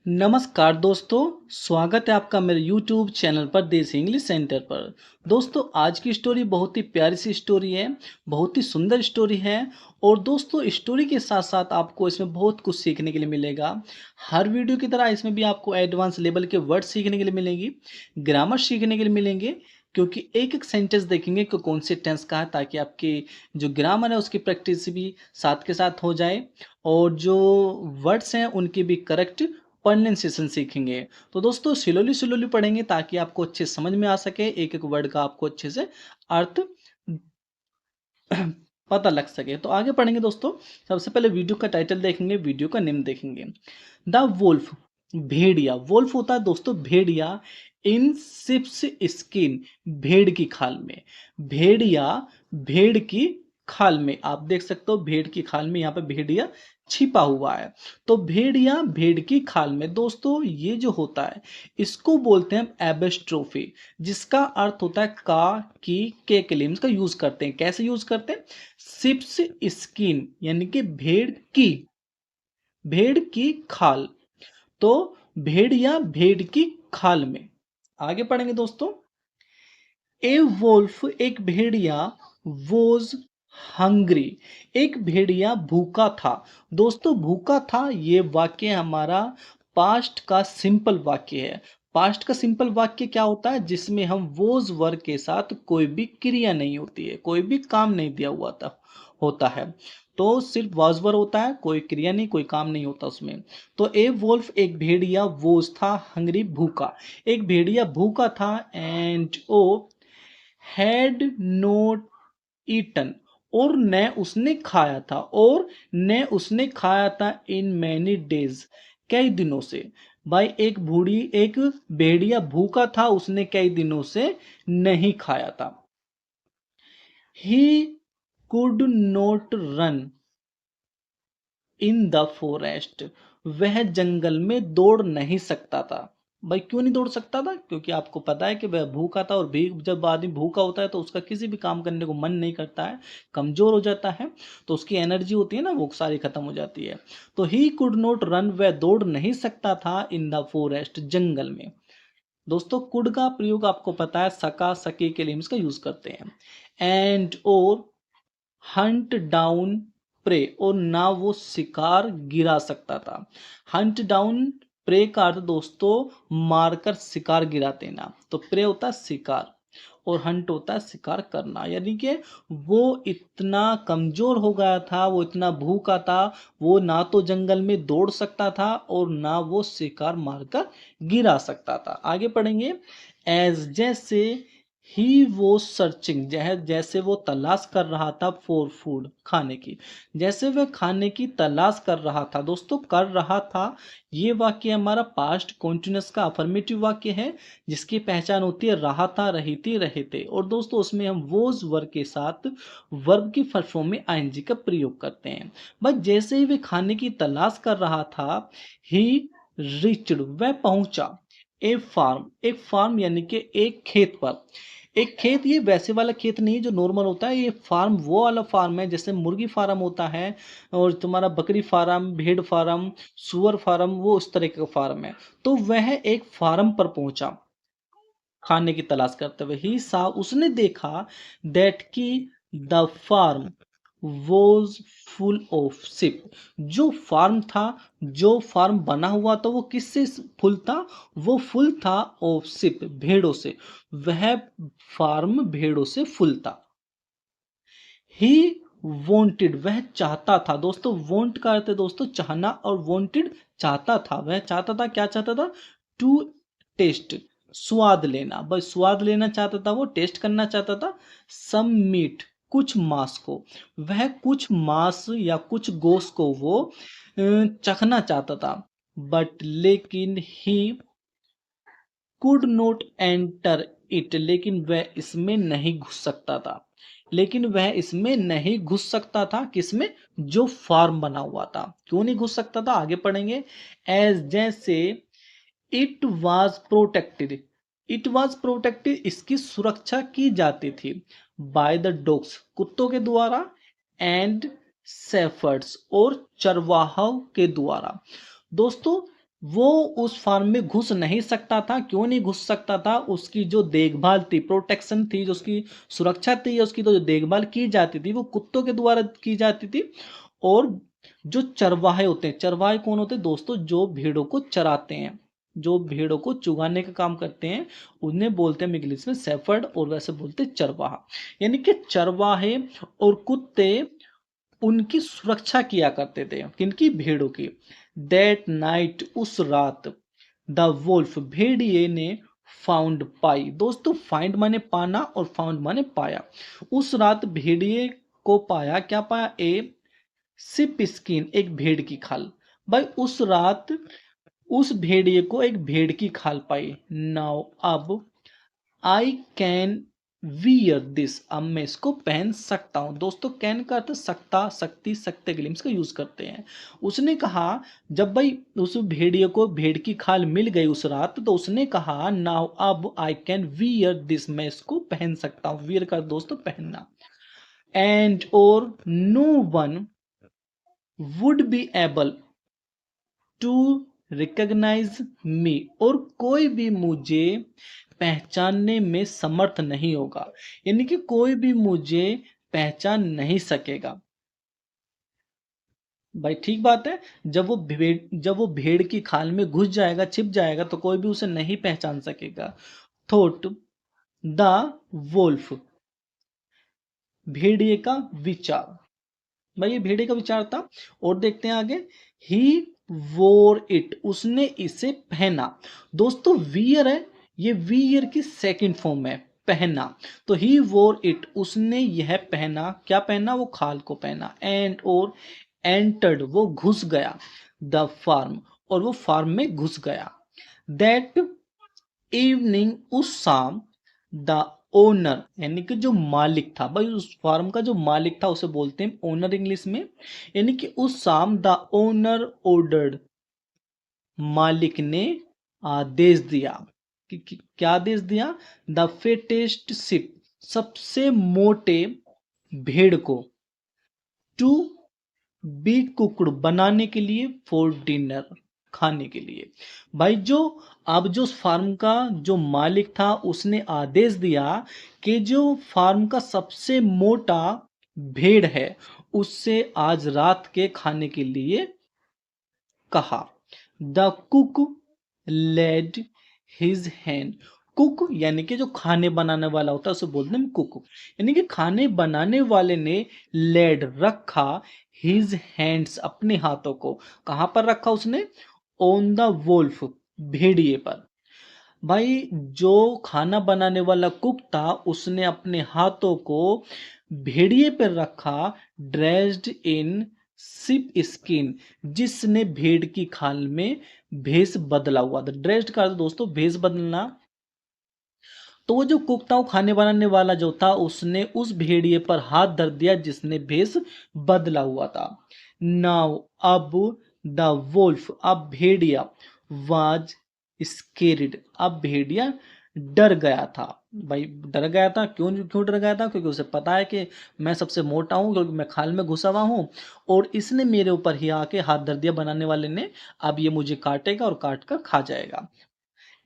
नमस्कार दोस्तों, स्वागत है आपका मेरे YouTube चैनल पर देसी इंग्लिश सेंटर पर। दोस्तों आज की स्टोरी बहुत ही प्यारी सी स्टोरी है, बहुत ही सुंदर स्टोरी है। और दोस्तों स्टोरी के साथ साथ आपको इसमें बहुत कुछ सीखने के लिए मिलेगा। हर वीडियो की तरह इसमें भी आपको एडवांस लेवल के वर्ड सीखने के लिए मिलेंगी, ग्रामर सीखने के लिए मिलेंगे। क्योंकि एक एक सेंटेंस देखेंगे कि कौन से टेंस का है, ताकि आपकी जो ग्रामर है उसकी प्रैक्टिस भी साथ के साथ हो जाए और जो वर्ड्स हैं उनकी भी करेक्ट प्रोनाउंसिएशन सीखेंगे। तो दोस्तों स्लोली स्लोली पढ़ेंगे ताकि आपको अच्छे समझ में आ सके, एक एक वर्ड का आपको अच्छे से अर्थ पता लग सके। तो आगे पढ़ेंगे दोस्तों। सबसे पहले वीडियो का टाइटल देखेंगे, वीडियो का नेम देखेंगे। The wolf, Bhediya. वुल्फ होता है दोस्तों भेड़िया। इन शिप्स स्किन, भेड़ की खाल में। भेड़िया भेड़ की खाल में, आप देख सकते हो भेड़ की खाल में यहाँ पे भेड़िया छिपा हुआ है। तो भेड़िया भेड़ की खाल में दोस्तों ये जो होता है इसको बोलते हैं एबस्ट्रोफी, जिसका अर्थ होता है के लिए हम इसका यूज करते हैं। कैसे यूज करते हैं? शिप्स स्किन यानी कि भेड़ की खाल। तो भेड़िया भेड़ की खाल में। आगे पढ़ेंगे दोस्तों। ए वोल्फ, एक भेड़िया। वोज हंग्री, एक भेड़िया भूखा था। दोस्तों भूखा था ये वाक्य हमारा पास्ट का सिंपल वाक्य है। पास्ट का सिंपल वाक्य क्या होता है? जिसमें हम वोज वर्ग के साथ कोई भी क्रिया नहीं होती है, कोई भी काम नहीं दिया हुआ था होता है। तो सिर्फ वॉज वर्ब होता है, कोई क्रिया नहीं, कोई काम नहीं होता उसमें। तो ए वोल्फ, एक भेड़िया। वोज था, हंग्री भूखा। एक भेड़िया भूखा था। And oh had not eaten, और न उसने खाया था, और न उसने खाया था इन मैनी डेज, कई दिनों से। भाई एक भेड़िया भूखा था, उसने कई दिनों से नहीं खाया था। He could note run in the forest, वह जंगल में दौड़ नहीं सकता था। भाई क्यों नहीं दौड़ सकता था? क्योंकि आपको पता है कि वह भूखा था, और भी जब आदमी भूखा होता है तो उसका किसी भी काम करने को मन नहीं करता है, कमजोर हो जाता है। तो उसकी एनर्जी होती है ना, वो सारी खत्म हो जाती है। तो ही कुड नॉट रन, वह दौड़ नहीं सकता था इन द फॉरेस्ट, जंगल में। दोस्तों कुड का प्रयोग आपको पता है, सका सकी के लिए हम इसका यूज करते हैं। एंड और हंट डाउन प्रे, और ना वो शिकार गिरा सकता था। हंट डाउन प्रे का अर्थ दोस्तों मारकर शिकार गिरा देना। तो प्रे होता है शिकार, और हंट होता है शिकार करना। यानी कि वो इतना कमजोर हो गया था, वो इतना भूखा था, वो ना तो जंगल में दौड़ सकता था और ना वो शिकार मारकर गिरा सकता था। आगे पढ़ेंगे। एज, जैसे। ही वो सर्चिंग, जैसे वो तलाश कर रहा था फॉर फूड, खाने की। जैसे वह खाने की तलाश कर रहा था। दोस्तों कर रहा था, ये वाक्य हमारा पास्ट कॉन्टिन्यूअस का अफर्मेटिव वाक्य है, जिसकी पहचान होती है रहा था, रही थी, रहे थे। और दोस्तों उसमें हम वोज वर्ब के साथ वर्ब की फर्स्ट फॉर्म में आईएनजी का प्रयोग करते हैं। बस जैसे ही वह खाने की तलाश कर रहा था, ही रिच्ड, वह पहुंचा। एक फार्म यानी कि एक खेत पर। एक खेत, ये वैसे वाला खेत नहीं जो नॉर्मल होता है, ये फार्म वो वाला फार्म है जैसे मुर्गी फार्म होता है, और तुम्हारा बकरी फार्म, भेड़ फार्म, सुअर फार्म, वो उस तरह का फार्म है। तो वह एक फार्म पर पहुंचा खाने की तलाश करते हुए। ही सा, उसने देखा, दैट की the farm was full of ship, जो फार्म था, जो फार्म बना हुआ था, वो किससे फुल था? वो फुल था ऑफ शिप, भेड़ों से। वह फार्म भेड़ों से फुल था। ही वॉन्टेड, वह चाहता था। दोस्तों वॉन्ट का अर्थ है दोस्तों चाहना, और वॉन्टेड चाहता था। वह चाहता था, क्या चाहता था? टू टेस्ट, स्वाद लेना। बस स्वाद लेना चाहता था, वो टेस्ट करना चाहता था। सम मीट, कुछ मांस को। वह कुछ मांस या कुछ गोश्त को वो चखना चाहता था। बट लेकिन he could not enter it, लेकिन वह इसमें नहीं घुस सकता था। लेकिन वह इसमें नहीं घुस सकता था, किसमें? जो फार्म बना हुआ था। क्यों नहीं घुस सकता था? आगे पढ़ेंगे। एज, जैसे। It was protected, it was protected, इसकी सुरक्षा की जाती थी। बाय द डॉग्स, कुत्तों के द्वारा। एंड शेफर्ड्स, और चरवाहों के द्वारा। दोस्तों वो उस फार्म में घुस नहीं सकता था। क्यों नहीं घुस सकता था? उसकी जो देखभाल थी, प्रोटेक्शन थी, जो उसकी सुरक्षा थी, उसकी तो जो देखभाल की जाती थी वो कुत्तों के द्वारा की जाती थी। और जो चरवाहे होते हैं, चरवाहे कौन होते हैं दोस्तों? जो भेड़ों को चराते हैं, जो भेड़ों को चुगाने का काम करते हैं, उन्हें बोलते हैं इंग्लिश में शेफर्ड, और वैसे बोलते हैं चरवाहा। यानी कि चरवाहे और कुत्ते उनकी सुरक्षा किया करते थे। किनकी? भेड़ों की। दैट नाइट, उस रात, द वुल्फ, भेड़िए ने फाउंड, पाई। दोस्तों फाइंड माने पाना और फाउंड माने पाया। उस रात भेड़िए को पाया, क्या पाया? ए सिप स्किन, एक भेड़ की खाल। भाई उस रात उस भेड़िए को एक भेड़ की खाल पाई। नाउ अब आई कैन वियर दिस, अब मैं इसको पहन सकता हूं। दोस्तों कैन का अर्थ सकता, शक्ति, सकते के लिए इसका यूज करते हैं। उसने कहा, जब भाई उस भेड़िए को भेड़ की खाल मिल गई उस रात, तो उसने कहा नाउ अब आई कैन वियर दिस, मैं इसको पहन सकता हूं। वियर का दोस्तों पहनना। एंड और no one would be able to recognize me, और कोई भी मुझे पहचानने में समर्थ नहीं होगा। यानी कि कोई भी मुझे पहचान नहीं सकेगा। भाई ठीक बात है। जब वो भेड़ की खाल में घुस जाएगा, छिप जाएगा, तो कोई भी उसे नहीं पहचान सकेगा। थॉट द वोल्फ, भेड़िए का विचार। भाई ये भेड़िए का विचार था। और देखते हैं आगे। ही वोर इट, उसने इसे पहना। दोस्तों वियर है, ये वियर की सेकंड फॉर्म है, पहना। तो ही वोर इट, उसने यह पहना। क्या पहना? वो खाल को पहना। एंड और एंटर्ड, वो घुस गया। द फार्म, और वो फार्म में घुस गया। दैट इवनिंग, उस शाम, द ओनर, यानी कि जो मालिक था, भाई उस फार्म का जो मालिक था उसे बोलते हैं ओनर इंग्लिश में। यानी कि उस शाम द ओनर ऑर्डर्ड, मालिक ने आदेश दिया। क्या आदेश दिया? द फेटेस्ट शिप, सबसे मोटे भेड़ को, टू बी कुकड़, बनाने के लिए, फॉर डिनर, खाने के लिए। भाई जो अब जो फार्म का जो मालिक था उसने आदेश दिया कि जो फार्म का सबसे मोटा भेड़ है उससे आज रात के खाने के लिए कहा। The cook laid his hand, cook यानी कि जो खाने बनाने वाला होता है उसे बोलते हैं कुक। यानी कि खाने बनाने वाले ने लेड, रखा, हिज हैंड्स, अपने हाथों को। कहां पर रखा उसने? ऑन द वोल्फ, भेड़िए पर। भाई जो खाना बनाने वाला कुक था उसने अपने हाथों को भेड़िए पर रखा। ड्रेस्ड इन सिप स्किन, जिसने भेड़ की खाल में भेष बदला हुआ था। ड्रेस्ड का अर्थ दोस्तों भेष बदलना। तो वो जो कुक था, वो खाने बनाने वाला जो था, उसने उस भेड़िए पर हाथ धर दिया जिसने भेष बदला हुआ था। नाउ अब द वोल्फ, अब भेड़िया, वाज स्केरिड, अब भेड़िया डर गया था। भाई डर गया था, क्यों क्यों डर गया था? क्योंकि उसे पता है कि मैं सबसे मोटा हूं, क्योंकि मैं खाल में घुसा हुआ हूं, और इसने मेरे ऊपर ही आके हाथ धर दिया, बनाने वाले ने। अब ये मुझे काटेगा और काट कर खा जाएगा।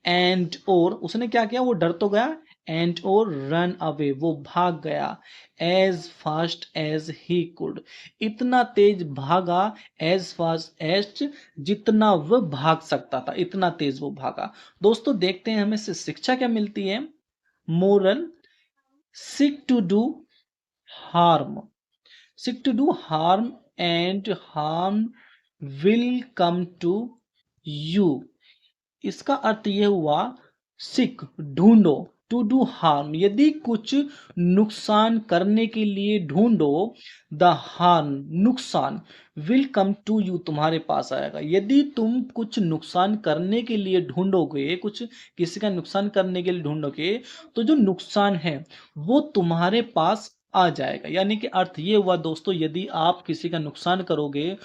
एंड और उसने क्या किया? वो डर तो गया। एंड और रन अवे, वो भाग गया। As fast as he could, इतना तेज भागा। एज फास्ट एज, जितना वह भाग सकता था, इतना तेज वो भागा। दोस्तों देखते हैं हमें से शिक्षा क्या मिलती है। Moral, seek to do harm, seek to do harm and harm will come to you. इसका अर्थ यह हुआ, सिक, ढूंढो, टू डू हार्म, यदि कुछ नुकसान करने के लिए ढूंढो, द हार्म, नुकसान, विल कम टू यू, तुम्हारे पास आएगा। यदि तुम कुछ नुकसान करने के लिए ढूंढोगे, कुछ किसी का नुकसान करने के लिए ढूंढोगे, तो जो नुकसान है वो तुम्हारे पास आ जाएगा। यानी कि अर्थ ये हुआ दोस्तों, यदि आप किसी का नुकसान करोगे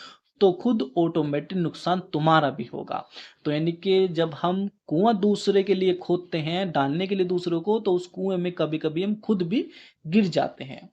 तो खुद ऑटोमेटिक नुकसान तुम्हारा भी होगा। तो यानी कि जब हम कुआं दूसरे के लिए खोदते हैं, डालने के लिए दूसरों को, तो उस कुएं में कभी कभी हम खुद भी गिर जाते हैं।